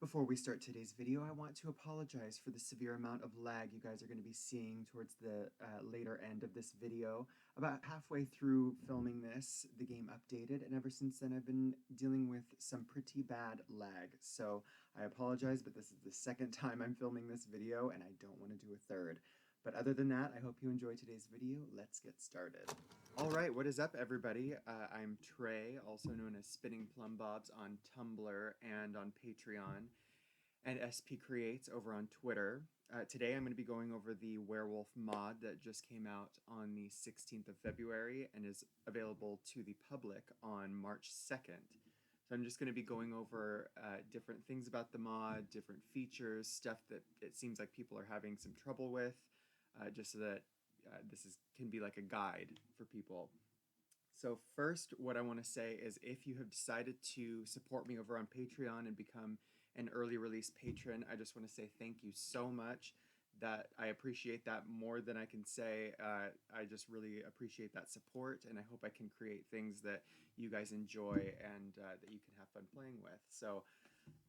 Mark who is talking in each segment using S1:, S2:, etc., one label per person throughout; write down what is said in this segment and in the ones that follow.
S1: Before we start today's video, I want to apologize for the severe amount of lag you guys are going to be seeing towards the later end of this video. About halfway through filming this, the game updated, and ever since then I've been dealing with some pretty bad lag. So I apologize, but this is the second time I'm filming this video, and I don't want to do a third. But other than that, I hope you enjoy today's video. Let's get started. All right, what is up, everybody? I'm Trey, also known as Spinning Plum Bobs on Tumblr and on Patreon, and SP Creates over on Twitter. Today I'm going to be going over the Werewolf mod that just came out on the 16th of February and is available to the public on March 2nd. So I'm just going to be going over different things about the mod, different features, stuff that it seems like people are having some trouble with, just so that this can be like a guide for people. So first, what I want to say is if you have decided to support me over on Patreon and become an early release patron, I just want to say thank you so much. That I appreciate that more than I can say. I just really appreciate that support, and I hope I can create things that you guys enjoy and that you can have fun playing with. So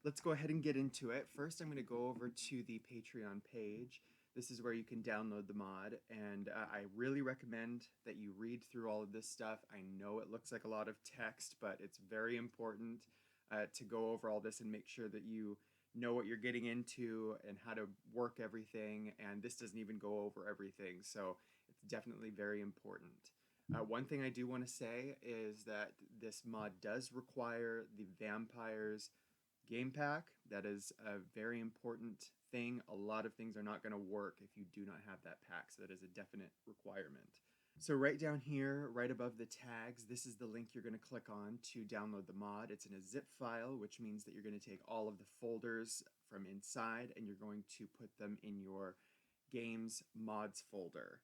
S1: let's go ahead and get into it. First, I'm going to go over to the Patreon page. This is where you can download the mod, and I really recommend that you read through all of this stuff. I know it looks like a lot of text, but it's very important to go over all this and make sure that you know what you're getting into and how to work everything, and this doesn't even go over everything, so it's definitely very important. One thing I do want to say is that this mod does require the Vampires game pack. That is a very important thing. A lot of things are not going to work if you do not have that pack, so that is a definite requirement. So right down here, right above the tags, this is the link you're going to click on to download the mod. It's in a zip file, which means that you're going to take all of the folders from inside and you're going to put them in your games mods folder.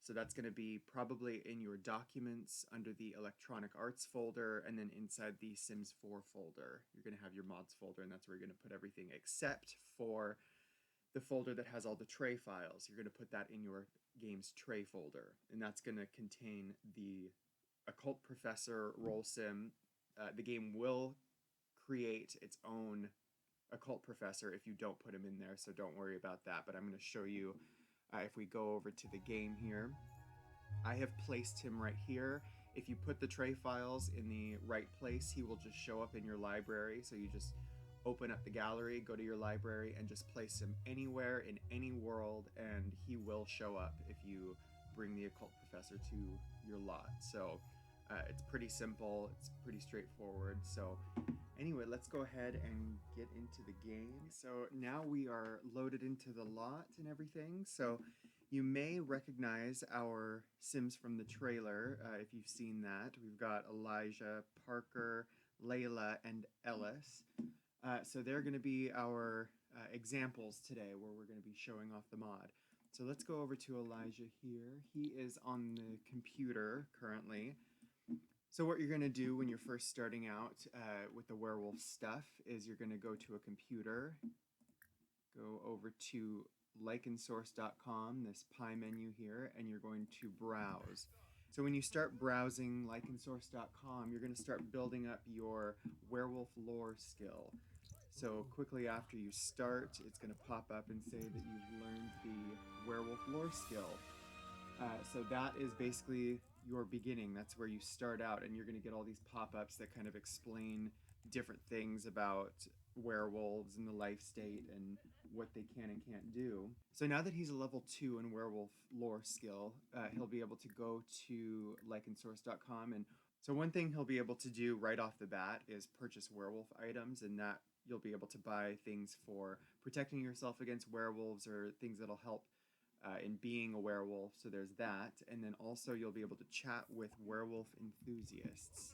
S1: So that's going to be probably in your documents under the electronic arts folder, and then inside the Sims 4 folder, you're going to have your mods folder, and that's where you're going to put everything except for the folder that has all the tray files. You're going to put that in your game's tray folder, and that's going to contain the occult professor role sim. The game will create its own occult professor if you don't put him in there, so don't worry about that. But I'm going to show you if we go over to the game here. I have placed him right here. If you put the tray files in the right place, he will just show up in your library. So you just open up the gallery, go to your library, and just place him anywhere in any world, and he will show up if you bring the occult professor to your lot. So it's pretty simple, it's pretty straightforward. So anyway, let's go ahead and get into the game. So now we are loaded into the lot and everything. So you may recognize our Sims from the trailer if you've seen that. We've got Elijah, Parker, Layla, and Ellis. So they're going to be our examples today where we're going to be showing off the mod. So let's go over to Elijah here. He is on the computer currently. So what you're going to do when you're first starting out with the werewolf stuff is you're going to go to a computer, go over to likensource.com, this pie menu here, and you're going to browse. So when you start browsing likensource.com, you're going to start building up your werewolf lore skill. So quickly after you start, it's going to pop up and say that you've learned the werewolf lore skill. So that is basically your beginning. That's where you start out, and you're going to get all these pop-ups that kind of explain different things about werewolves and the life state and what they can and can't do. So now that he's a level 2 in werewolf lore skill, he'll be able to go to likensource.com, and so one thing he'll be able to do right off the bat is purchase werewolf items, and that you'll be able to buy things for protecting yourself against werewolves or things that'll help in being a werewolf, so there's that. And then also you'll be able to chat with werewolf enthusiasts.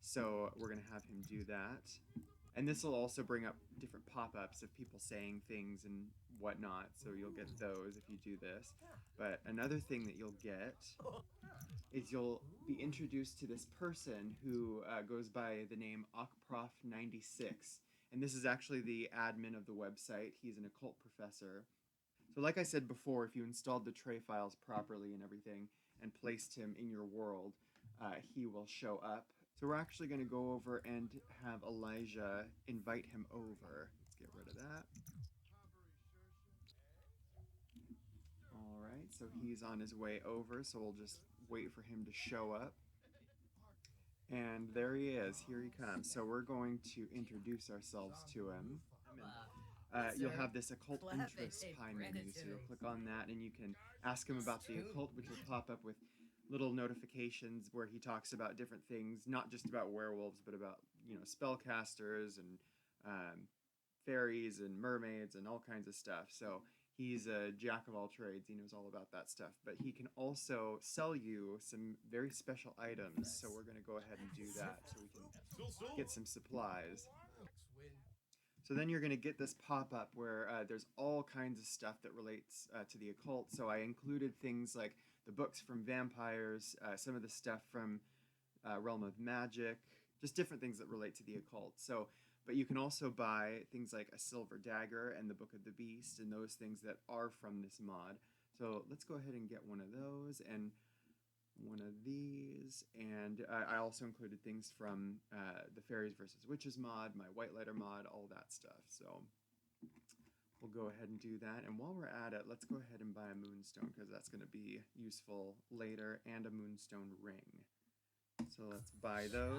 S1: So we're going to have him do that. And this will also bring up different pop-ups of people saying things and whatnot, so you'll get those if you do this. But another thing that you'll get is you'll be introduced to this person who goes by the name ocprof96. And this is actually the admin of the website. He's an occult professor. So like I said before, if you installed the tray files properly and everything and placed him in your world, he will show up. So we're actually going to go over and have Elijah invite him over. It's get rid of that. All right, so he's on his way over, so we'll just wait for him to show up. And there he is. Here he comes. So we're going to introduce ourselves to him. You'll have this occult interest pie menu, so you'll click on that and you can ask him about the occult, which will pop up with little notifications where he talks about different things, not just about werewolves, but about, you know, spellcasters and fairies and mermaids and all kinds of stuff. So he's a jack of all trades. He knows all about that stuff. But he can also sell you some very special items. So we're going to go ahead and do that so we can get some supplies. So then you're going to get this pop-up where there's all kinds of stuff that relates to the occult. So I included things like the books from vampires, some of the stuff from Realm of Magic, just different things that relate to the occult. So, but you can also buy things like a silver dagger and the Book of the Beast and those things that are from this mod. So let's go ahead and get one of those and one of these, and I also included things from the Fairies versus Witches mod, my White Lighter mod, all that stuff. So we'll go ahead and do that. And while we're at it, let's go ahead and buy a moonstone because that's going to be useful later, and a moonstone ring. So let's buy those.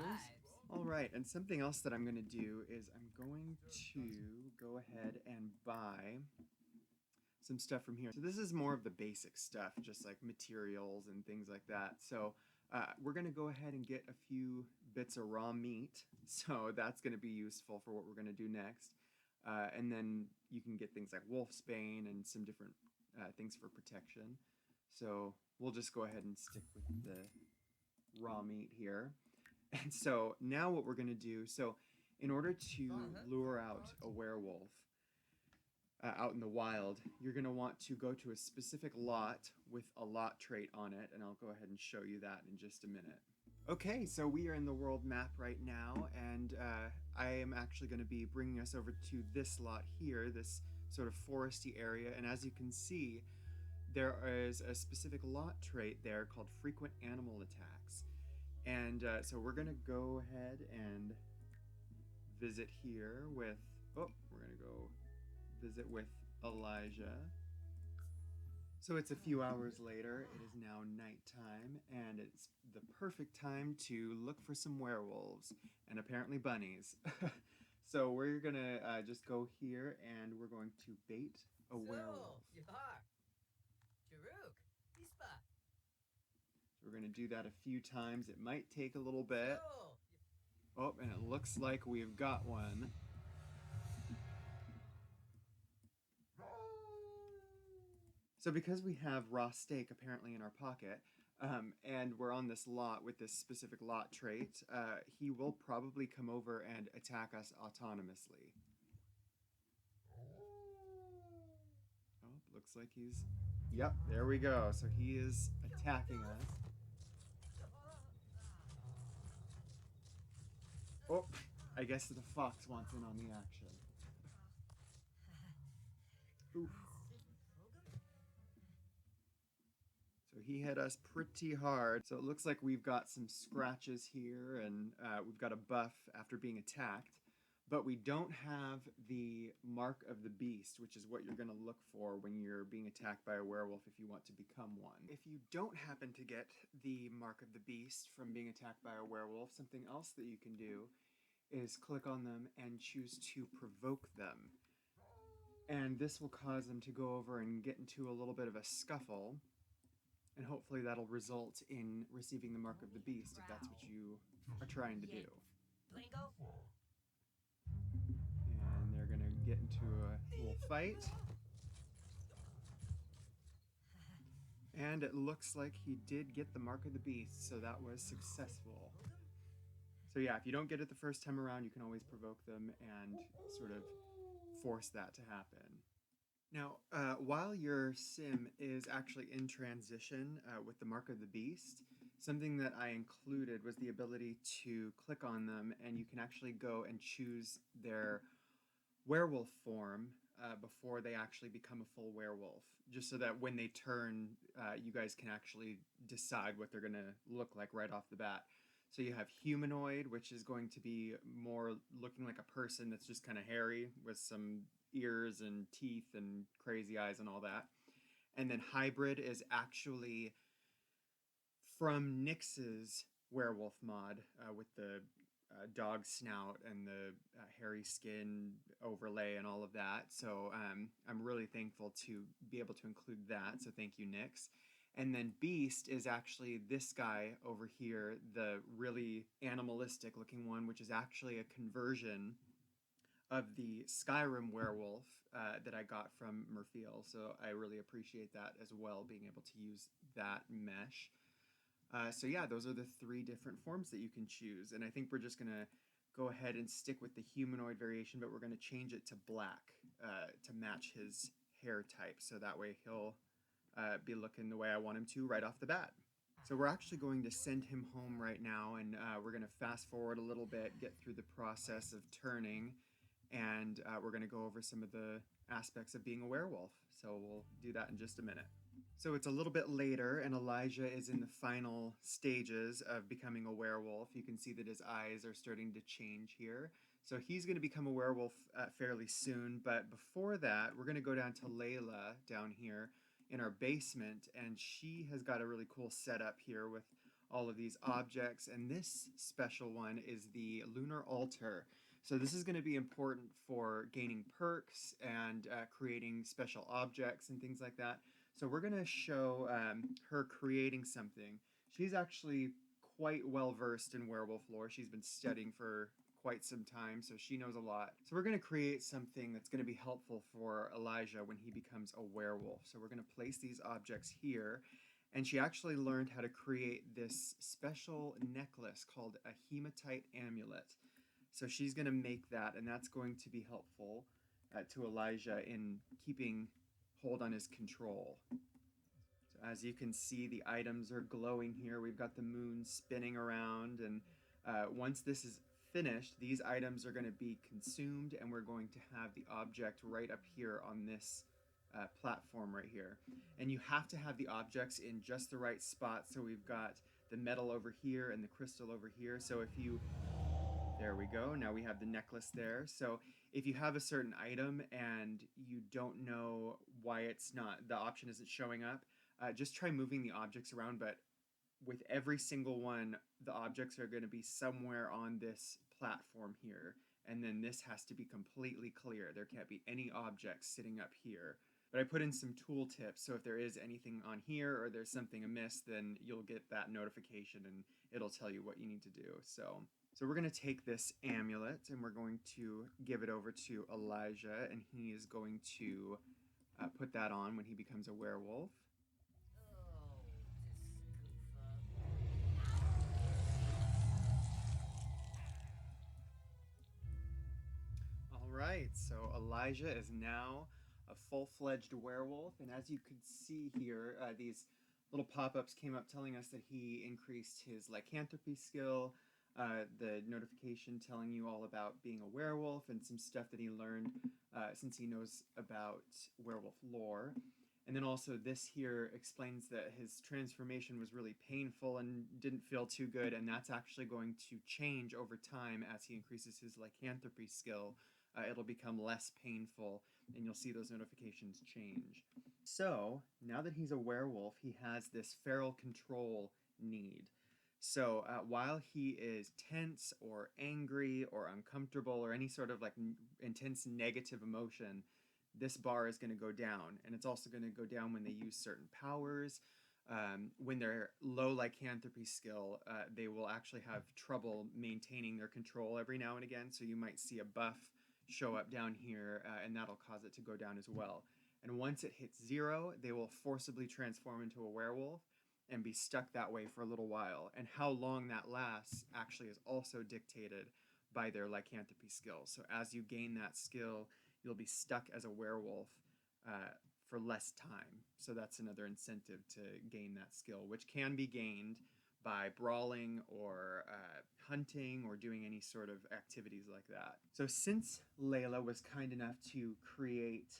S1: All right, and something else that I'm going to do is I'm going to go ahead and buy some stuff from here. So this is more of the basic stuff, just like materials and things like that. So we're going to go ahead and get a few bits of raw meat. So that's going to be useful for what we're going to do next. And then you can get things like wolfsbane and some different things for protection. So we'll just go ahead and stick with the raw meat here. And so now what we're going to do, so in order to lure out a werewolf, out in the wild, you're going to want to go to a specific lot with a lot trait on it, and I'll go ahead and show you that in just a minute. Okay, so we are in the world map right now, and I am actually going to be bringing us over to this lot here, this sort of foresty area, and as you can see, there is a specific lot trait there called frequent animal attacks. And so we're going to go ahead and visit here with, we're going to go visit with Elijah. So it's a few hours later. It is now nighttime, and it's the perfect time to look for some werewolves and apparently bunnies. So we're gonna just go here, and we're going to bait a werewolf. So we're gonna do that a few times. It might take a little bit. Oh, and it looks like we've got one. So because we have raw steak apparently in our pocket, and we're on this lot with this specific lot trait, he will probably come over and attack us autonomously. Oh, looks like he's... Yep, there we go. So he is attacking us. Oh, I guess the fox wants in on the action. Oof. So he hit us pretty hard. So it looks like we've got some scratches here, and we've got a buff after being attacked. But we don't have the Mark of the Beast, which is what you're going to look for when you're being attacked by a werewolf if you want to become one. If you don't happen to get the Mark of the Beast from being attacked by a werewolf, something else that you can do is click on them and choose to provoke them. And this will cause them to go over and get into a little bit of a scuffle. And hopefully that'll result in receiving the Mark of the Beast, if that's what you are trying to do. And they're going to get into a little fight. And it looks like he did get the Mark of the Beast, so that was successful. So yeah, if you don't get it the first time around, you can always provoke them and sort of force that to happen. Now, while your sim is actually in transition with the Mark of the Beast, something that I included was the ability to click on them, and you can actually go and choose their werewolf form before they actually become a full werewolf, just so that when they turn, you guys can actually decide what they're going to look like right off the bat. So you have humanoid, which is going to be more looking like a person that's just kind of hairy with some ears and teeth and crazy eyes and all that. And then hybrid is actually from Nyx's werewolf mod with the dog snout and the hairy skin overlay and all of that. So I'm really thankful to be able to include that. So thank you, Nyx. And then Beast is actually this guy over here, the really animalistic looking one, which is actually a conversion of the Skyrim werewolf that I got from Murphiel. So I really appreciate that as well, being able to use that mesh. So yeah, those are the 3 different forms that you can choose. And I think we're just going to go ahead and stick with the humanoid variation, but we're going to change it to black to match his hair type. So that way he'll be looking the way I want him to right off the bat. So we're actually going to send him home right now, and we're going to fast forward a little bit, get through the process of turning, and we're going to go over some of the aspects of being a werewolf. So we'll do that in just a minute. So it's a little bit later, and Elijah is in the final stages of becoming a werewolf. You can see that his eyes are starting to change here. So he's going to become a werewolf fairly soon, but before that, we're going to go down to Layla down here in our basement, and she has got a really cool setup here with all of these objects, and this special one is the Lunar altar. So this is going to be important for gaining perks and creating special objects and things like that. So we're going to show her creating something. She's actually quite well versed in werewolf lore. She's been studying for quite some time, so she knows a lot. So we're going to create something that's going to be helpful for Elijah when he becomes a werewolf. So we're going to place these objects here, and she actually learned how to create this special necklace called a hematite amulet. So she's going to make that, and that's going to be helpful to Elijah in keeping hold on his control. So as you can see, the items are glowing here. We've got the moon spinning around, and once this is finished, these items are going to be consumed, and we're going to have the object right up here on this platform right here. And you have to have the objects in just the right spot. So we've got the metal over here and the crystal over here. So if you, there we go, now we have the necklace there. So if you have a certain item and you don't know why it's not, the option isn't showing up, just try moving the objects around. But with every single one, the objects are going to be somewhere on this platform here. And then this has to be completely clear. There can't be any objects sitting up here. But I put in some tool tips, so if there is anything on here or there's something amiss, then you'll get that notification and it'll tell you what you need to do. So we're going to take this amulet and we're going to give it over to Elijah, and he is going to put that on when he becomes a werewolf. Alright, so Elijah is now a full-fledged werewolf, and as you can see here, these little pop-ups came up telling us that he increased his lycanthropy skill, the notification telling you all about being a werewolf and some stuff that he learned since he knows about werewolf lore. And then also this here explains that his transformation was really painful and didn't feel too good, and that's actually going to change over time as he increases his lycanthropy skill. It'll become less painful, and you'll see those notifications change. So, now that he's a werewolf, he has this feral control need. So, while he is tense or angry or uncomfortable or any sort of like intense negative emotion, this bar is going to go down. And it's also going to go down when they use certain powers. When they're low lycanthropy skill, they will actually have trouble maintaining their control every now and again. So you might see a buff show up down here, and that'll cause it to go down as well. And once it hits 0, they will forcibly transform into a werewolf and be stuck that way for a little while. And how long that lasts actually is also dictated by their lycanthropy skill. So as you gain that skill, you'll be stuck as a werewolf for less time. So that's another incentive to gain that skill, which can be gained by brawling or hunting or doing any sort of activities like that. So since Layla was kind enough to create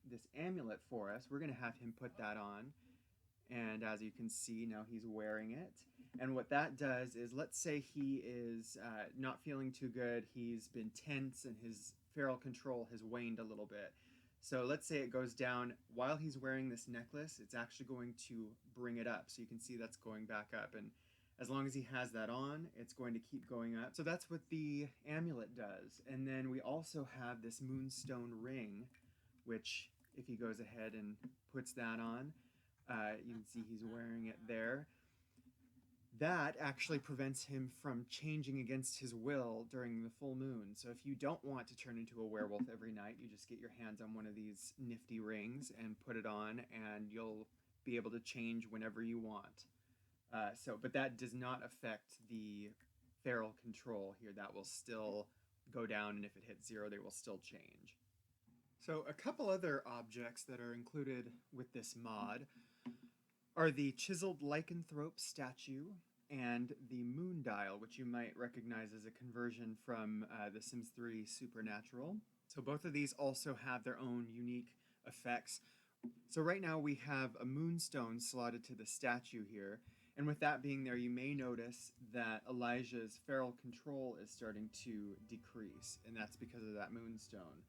S1: this amulet for us, we're going to have him put that on. And as you can see, now he's wearing it. And what that does is, let's say he is not feeling too good, he's been tense, and his feral control has waned a little bit. So let's say it goes down while he's wearing this necklace, it's actually going to bring it up. So you can see that's going back up. And as long as he has that on, it's going to keep going up. So that's what the amulet does. And then we also have this moonstone ring, which if he goes ahead and puts that on, you can see he's wearing it there. That actually prevents him from changing against his will during the full moon. So if you don't want to turn into a werewolf every night, you just get your hands on one of these nifty rings and put it on, and you'll be able to change whenever you want. But that does not affect the feral control here. That will still go down, and if it hits 0, they will still change. So a couple other objects that are included with this mod are the chiseled lycanthrope statue and the moon dial, which you might recognize as a conversion from The Sims 3 Supernatural. So both of these also have their own unique effects. So right now we have a moonstone slotted to the statue here, and with that being there, you may notice that Elijah's feral control is starting to decrease, and that's because of that moonstone.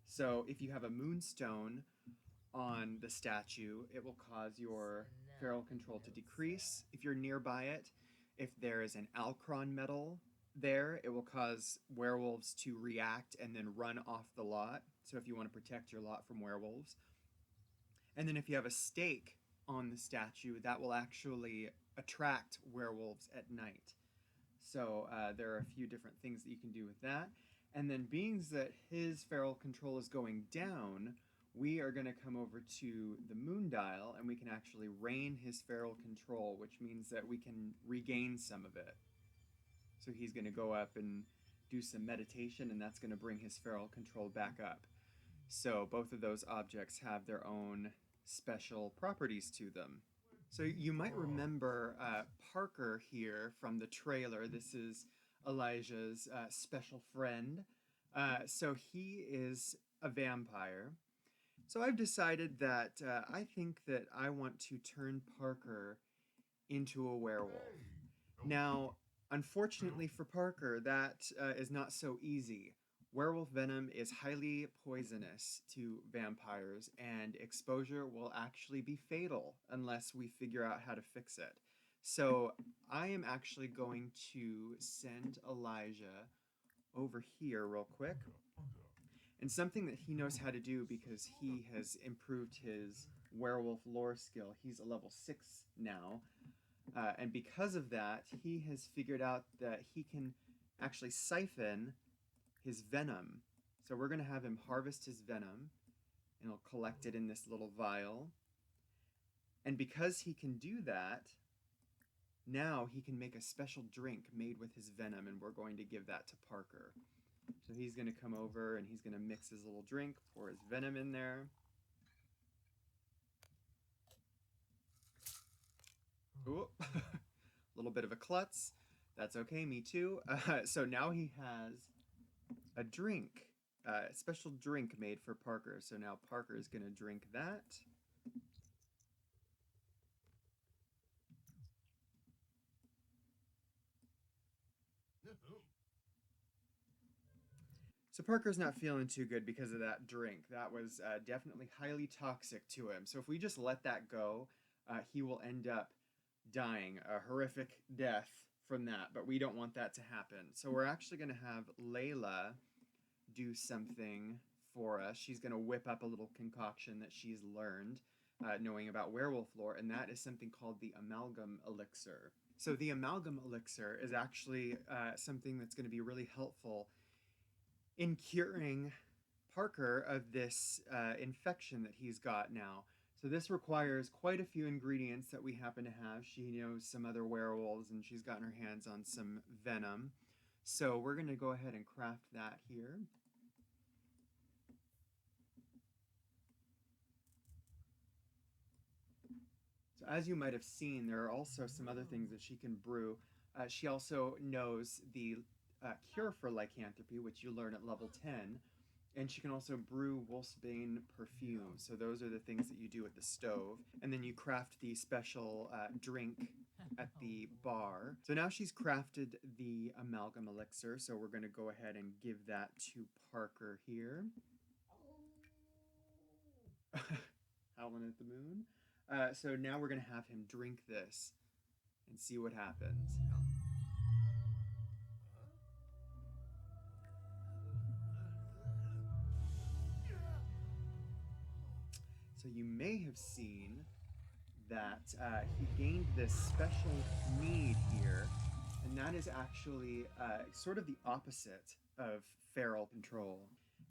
S1: So if you have a moonstone on the statue, it will cause your feral control to decrease. If you're nearby it, if there is an Alcron medal there, it will cause werewolves to react and then run off the lot. So if you want to protect your lot from werewolves. And then if you have a stake on the statue, that will actually attract werewolves at night. So there are a few different things that you can do with that. And then being that his feral control is going down, we are going to come over to the moon dial, and we can actually rein his feral control, which means that we can regain some of it. So he's going to go up and do some meditation, and that's going to bring his feral control back up. So both of those objects have their own special properties to them. So you might remember Parker here from the trailer. This is Elijah's special friend. So he is a vampire. So I've decided that I think that I want to turn Parker into a werewolf. Now, unfortunately for Parker, that is not so easy. Werewolf venom is highly poisonous to vampires, and exposure will actually be fatal unless we figure out how to fix it. So I am actually going to send Elijah over here real quick. And something that he knows how to do, because he has improved his werewolf lore skill. He's a level 6 now. And because of that, he has figured out that he can actually siphon his venom. So we're going to have him harvest his venom, and he'll collect it in this little vial. And because he can do that, now he can make a special drink made with his venom, and we're going to give that to Parker. So he's going to come over, and he's going to mix his little drink, pour his venom in there. Ooh, a little bit of a klutz. That's okay, me too. So now he has a drink, a special drink made for Parker. So now Parker is going to drink that. So Parker's not feeling too good because of that drink. That was definitely highly toxic to him. So if we just let that go, he will end up dying a horrific death from that. But we don't want that to happen. So we're actually going to have Layla do something for us. She's going to whip up a little concoction that she's learned, knowing about werewolf lore, and that is something called the amalgam elixir. So the amalgam elixir is actually something that's going to be really helpful in curing Parker of this infection that he's got now. So this requires quite a few ingredients that we happen to have. She knows some other werewolves, and she's gotten her hands on some venom. So we're going to go ahead and craft that here. So as you might have seen, there are also some other things that she can brew. She also knows the cure for lycanthropy, which you learn at level 10. And she can also brew wolfsbane perfume. So those are the things that you do at the stove. And then you craft the special drink at the bar. So now she's crafted the amalgam elixir, so we're going to go ahead and give that to Parker here. Howling at the moon. So now we're going to have him drink this and see what happens. So you may have seen that he gained this special need here, and that is actually sort of the opposite of feral control.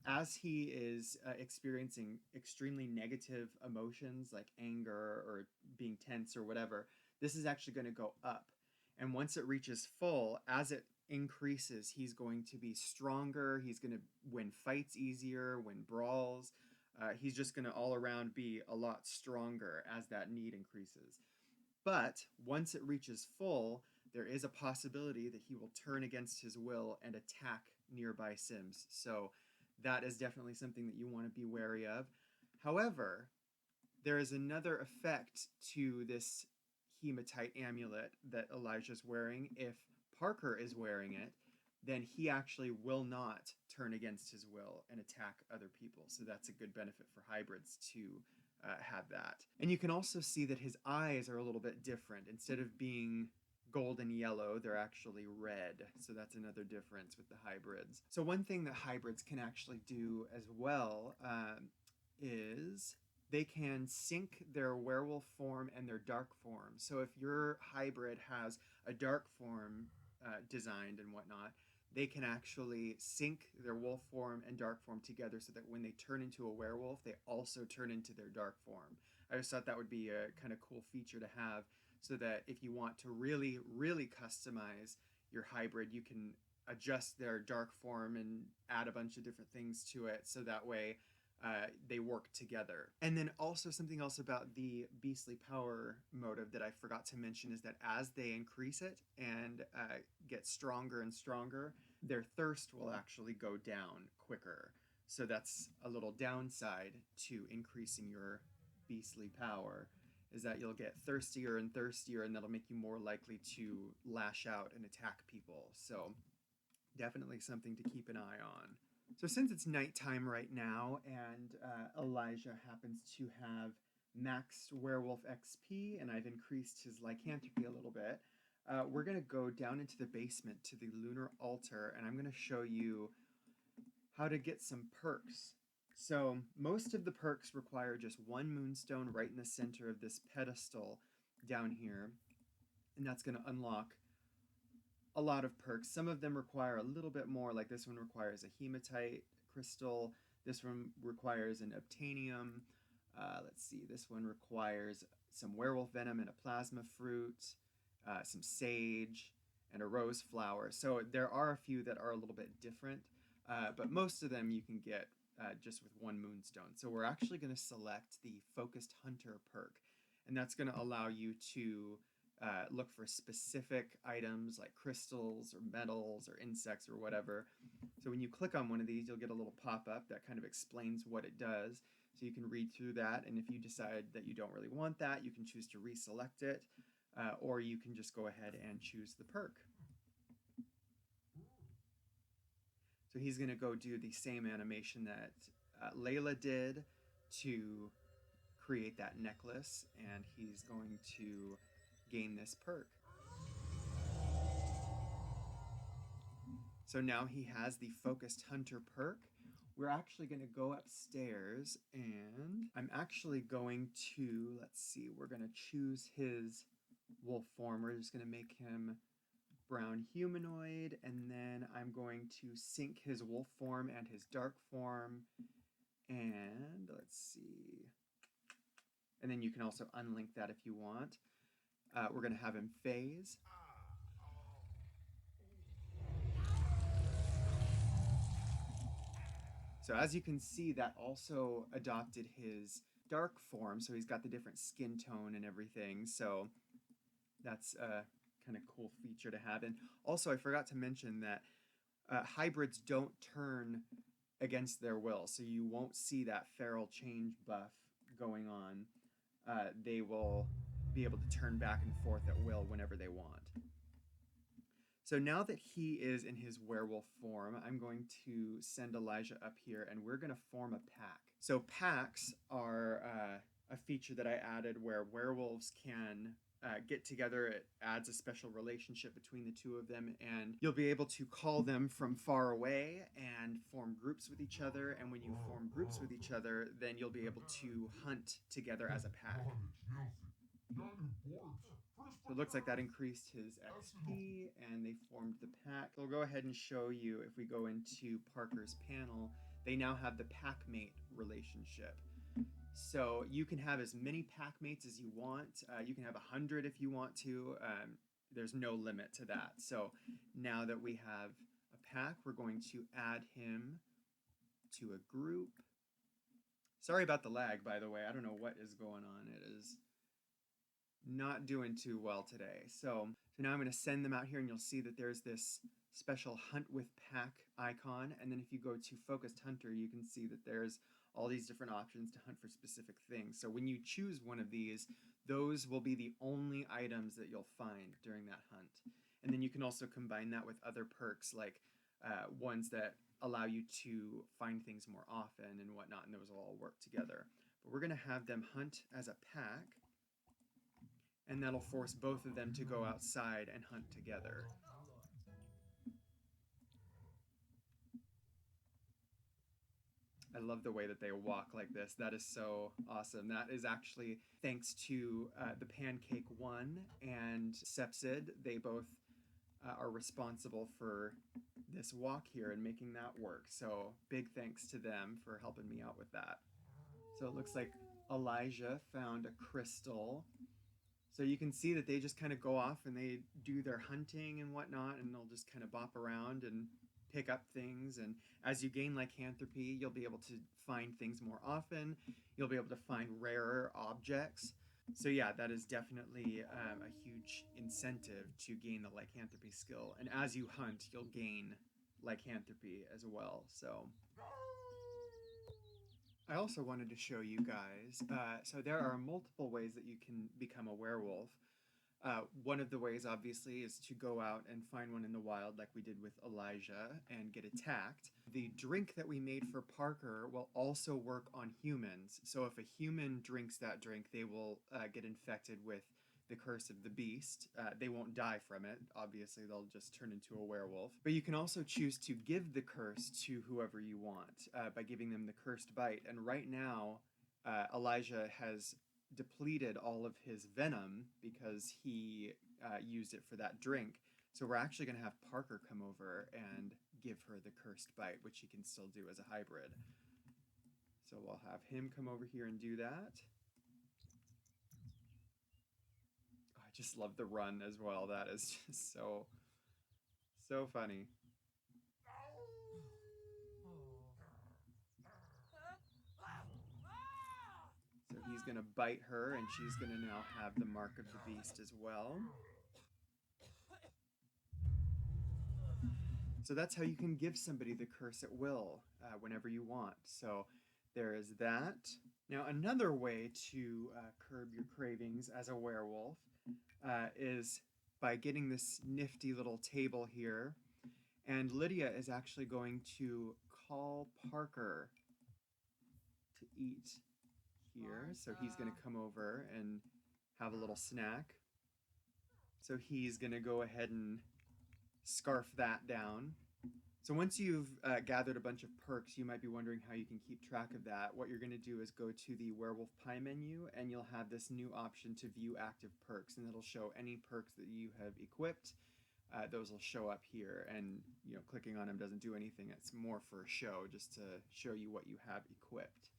S1: As he is experiencing extremely negative emotions like anger or being tense or whatever, this is actually going to go up. And once it reaches full, as it increases, he's going to be stronger. He's going to win fights easier, win brawls. He's just going to all around be a lot stronger as that need increases. But once it reaches full, there is a possibility that he will turn against his will and attack nearby Sims. So that is definitely something that you want to be wary of. However, there is another effect to this hematite amulet that Elijah's wearing. If Parker is wearing it, then he actually will not turn against his will and attack other people. So that's a good benefit for hybrids to have that. And you can also see that his eyes are a little bit different. Instead of being golden yellow, they're actually red. So that's another difference with the hybrids. So one thing that hybrids can actually do as well is they can sync their werewolf form and their dark form. So if your hybrid has a dark form designed and whatnot, they can actually sync their wolf form and dark form together so that when they turn into a werewolf, they also turn into their dark form. I just thought that would be a kind of cool feature to have, so that if you want to really, really customize your hybrid, you can adjust their dark form and add a bunch of different things to it, so that way they work together. And then also something else about the beastly power motive that I forgot to mention is that as they increase it and get stronger and stronger, their thirst will actually go down quicker. So that's a little downside to increasing your beastly power, is that you'll get thirstier and thirstier, and that'll make you more likely to lash out and attack people. So definitely something to keep an eye on. So since it's nighttime right now, and Elijah happens to have maxed werewolf XP, and I've increased his lycanthropy a little bit, we're going to go down into the basement to the Lunar altar, and I'm going to show you how to get some perks. So most of the perks require just one moonstone right in the center of this pedestal down here, and that's going to unlock a lot of perks. Some of them require a little bit more, like this one requires a hematite crystal. This one requires an obtainium. Let's see, this one requires some werewolf venom and a plasma fruit, some sage, and a rose flower. So there are a few that are a little bit different, but most of them you can get just with one moonstone. So we're actually going to select the focused hunter perk, and that's going to allow you to look for specific items like crystals or metals or insects or whatever. So when you click on one of these, you'll get a little pop-up that kind of explains what it does. So you can read through that, and if you decide that you don't really want that, you can choose to reselect it, or you can just go ahead and choose the perk. So he's going to go do the same animation that Layla did to create that necklace, and he's going to gain this perk. So now he has the focused hunter perk. We're actually going to go upstairs, and I'm actually going to, let's see, we're going to choose his wolf form. We're just going to make him brown humanoid, and then I'm going to sync his wolf form and his dark form, and let's see, and then you can also unlink that if you want. We're going to have him phase. So as you can see, that also adopted his dark form, so he's got the different skin tone and everything, so that's a kind of cool feature to have. And also, I forgot to mention that hybrids don't turn against their will, so you won't see that feral change buff going on. They will be able to turn back and forth at will whenever they want. So now that he is in his werewolf form, I'm going to send Elijah up here, and we're going to form a pack. So packs are a feature that I added where werewolves can get together. It adds a special relationship between the two of them, and you'll be able to call them from far away and form groups with each other. And when you form groups with each other, then you'll be able to hunt together as a pack. So it looks like that increased his XP, and they formed the pack. I'll go ahead and show you, if we go into Parker's panel, they now have the pack-mate relationship. So you can have as many pack mates as you want. You can have 100 if you want to. There's no limit to that. So now that we have a pack, we're going to add him to a group. Sorry about the lag, by the way. I don't know what is going on. It is not doing too well today. So now I'm going to send them out here, and you'll see that there's this special hunt with pack icon. And then if you go to focused hunter, you can see that there's all these different options to hunt for specific things. So when you choose one of these, those will be the only items that you'll find during that hunt. And then you can also combine that with other perks, like ones that allow you to find things more often and whatnot, and those will all work together. But we're going to have them hunt as a pack, and that'll force both of them to go outside and hunt together. I love the way that they walk like this. That is so awesome. That is actually thanks to the Pancake One and Sepsid. They both are responsible for this walk here and making that work. So big thanks to them for helping me out with that. So it looks like Elijah found a crystal. So you can see that they just kind of go off and they do their hunting and whatnot, and they'll just kind of bop around and pick up things. And as you gain lycanthropy, you'll be able to find things more often. You'll be able to find rarer objects. So yeah, that is definitely a huge incentive to gain the lycanthropy skill. And as you hunt, you'll gain lycanthropy as well. So I also wanted to show you guys, so there are multiple ways that you can become a werewolf. One of the ways, obviously, is to go out and find one in the wild like we did with Elijah and get attacked. The drink that we made for Parker will also work on humans. So if a human drinks that drink, they will get infected with the curse of the beast. They won't die from it. Obviously, they'll just turn into a werewolf. But you can also choose to give the curse to whoever you want by giving them the cursed bite. And right now, Elijah has depleted all of his venom because he used it for that drink. So we're actually going to have Parker come over and give her the cursed bite, which he can still do as a hybrid. So we'll have him come over here and do that. I just love the run as well. That is just so funny. So he's going to bite her, and she's going to now have the mark of the beast as well. So that's how you can give somebody the curse at will whenever you want. So there is that. Now another way to curb your cravings as a werewolf is by getting this nifty little table here. And Lydia is actually going to call Parker to eat here. So he's going to come over and have a little snack. So he's going to go ahead and scarf that down. So once you've gathered a bunch of perks, you might be wondering how you can keep track of that. What you're going to do is go to the Werewolf Pie menu, and you'll have this new option to view active perks, and it'll show any perks that you have equipped. Those will show up here, and clicking on them doesn't do anything. It's more for a show, just to show you what you have equipped.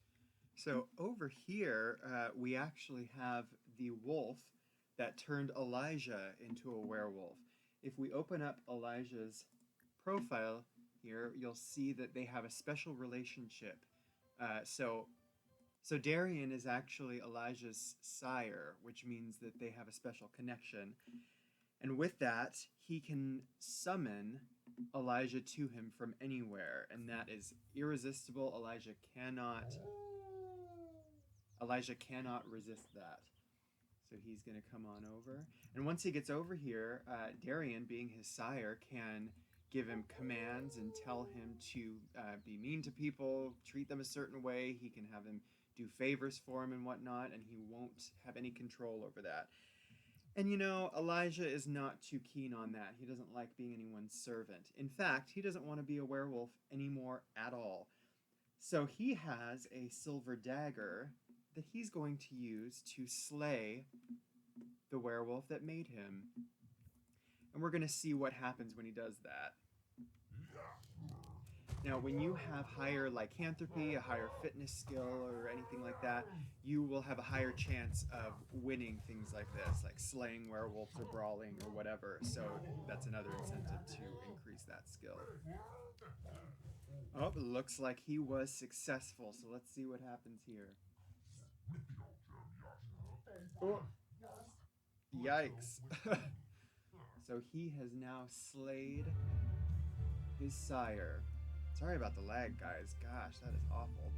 S1: So over here, we actually have the wolf that turned Elijah into a werewolf. If we open up Elijah's profile here, you'll see that they have a special relationship. So Darian is actually Elijah's sire, which means that they have a special connection. And with that, he can summon Elijah to him from anywhere, and that is irresistible. Elijah cannot resist that. So he's going to come on over. And once he gets over here, Darian, being his sire, can give him commands and tell him to be mean to people, treat them a certain way. He can have him do favors for him and whatnot, and he won't have any control over that. And you know, Elijah is not too keen on that. He doesn't like being anyone's servant. In fact, he doesn't want to be a werewolf anymore at all. So he has a silver dagger that he's going to use to slay the werewolf that made him. And we're going to see what happens when he does that. Now, when you have higher lycanthropy, a higher fitness skill, or anything like that, you will have a higher chance of winning things like this, like slaying werewolves or brawling or whatever. So that's another incentive to increase that skill. Oh, it looks like he was successful, so let's see what happens here. Oh. Yikes. So he has now slayed his sire. Sorry about the lag, guys. Gosh, that is awful.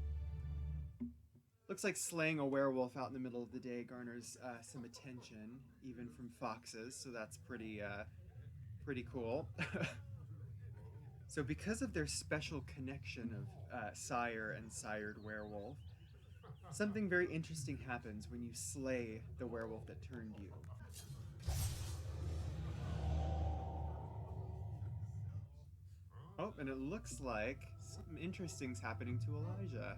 S1: Looks like slaying a werewolf out in the middle of the day garners some attention, even from foxes, so that's pretty cool. So because of their special connection of sire and sired werewolf, something very interesting happens when you slay the werewolf that turned you. Oh, and it looks like something interesting's happening to Elijah.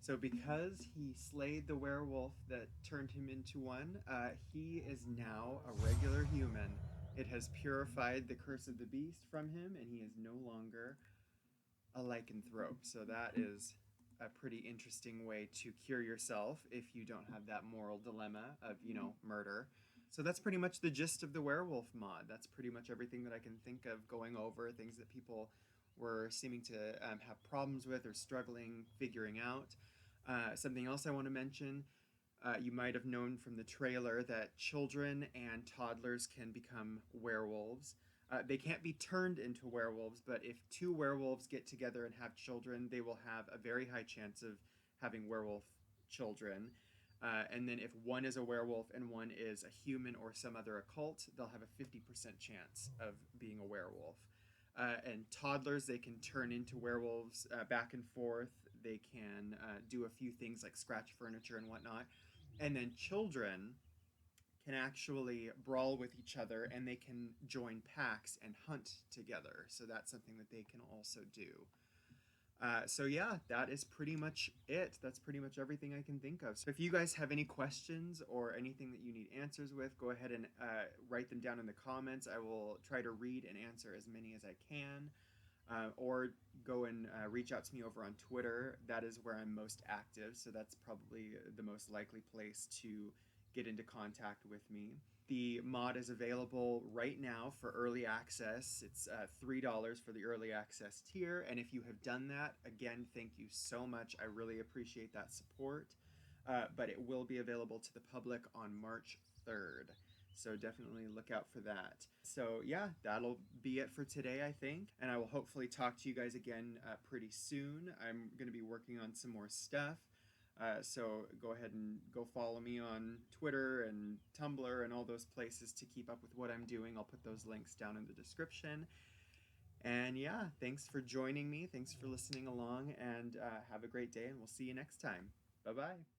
S1: So because he slayed the werewolf that turned him into one, he is now a regular human. It has purified the curse of the beast from him, and he is no longer a lycanthrope. So that is a pretty interesting way to cure yourself if you don't have that moral dilemma of, you know, murder. So that's pretty much the gist of the werewolf mod. That's pretty much everything that I can think of going over, things that people were seeming to have problems with or struggling figuring out. Something else I want to mention, you might have known from the trailer that children and toddlers can become werewolves. They can't be turned into werewolves, but if two werewolves get together and have children, they will have a very high chance of having werewolf children. And then if one is a werewolf and one is a human or some other occult, they'll have a 50% chance of being a werewolf. And toddlers, they can turn into werewolves back and forth. They can do a few things like scratch furniture and whatnot. And then children can actually brawl with each other, and they can join packs and hunt together. So that's something that they can also do. So yeah, that is pretty much it. That's pretty much everything I can think of. So if you guys have any questions or anything that you need answers with, go ahead and write them down in the comments. I will try to read and answer as many as I can. Or go and reach out to me over on Twitter. That is where I'm most active, so that's probably the most likely place to get into contact with me. The mod is available right now for early access. It's $3 for the early access tier, and if you have done that, again, thank you so much. I really appreciate that support, but it will be available to the public on March 3rd. So definitely look out for that. So yeah, that'll be it for today, I think. And I will hopefully talk to you guys again pretty soon. I'm going to be working on some more stuff. So go ahead and go follow me on Twitter and Tumblr and all those places to keep up with what I'm doing. I'll put those links down in the description. And yeah, thanks for joining me. Thanks for listening along, and have a great day, and we'll see you next time. Bye-bye.